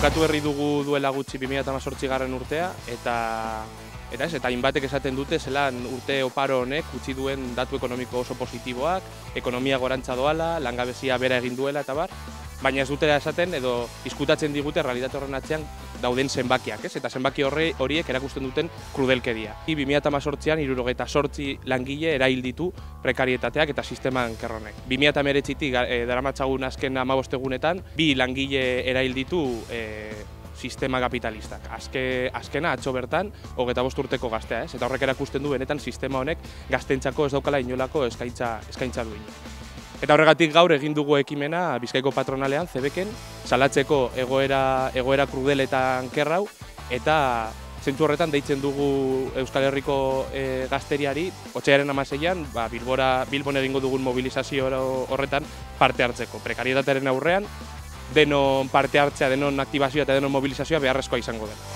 bukatu berri dugu duela gutxi 2018 urtea, eta hainbatek esaten dute zelan urte oparo honek utzi duen datu ekonomiko oso positiboak, ekonomia gorantza doala, langabezia bera egin duela eta bar, baina ez dutela esaten edo izkutatzen digute realitate horren atzean dauden zenbakiak, eta zenbaki horiek erakusten duten krudelkeria. 2018an 78 langile erail ditu prekarietateak eta sisteman kerronek. 2019tik daramatzagun azken 15 egunetan 2 langile erail ditu sistema kapitalistak. Azkena atzo bertan 25 urteko gaztea, eta horrek erakusten du benetan sistema honek gaztentzako ez daukala inolako eskaintza duinik. Eta horregatik gaur egin dugu ekimena Bizkaiko patronalean, Zebeken, salatzeko egoera krudeletan kerrau, eta zentzu horretan deitzen dugu Euskal Herriko gazteriari, otsailaren 16an Bilbon egingo dugun mobilizazio horretan parte hartzeko. Prekarietatearen aurrean, denon parte hartzea, denon aktibazioa eta denon mobilizazioa beharrezkoa izango dela.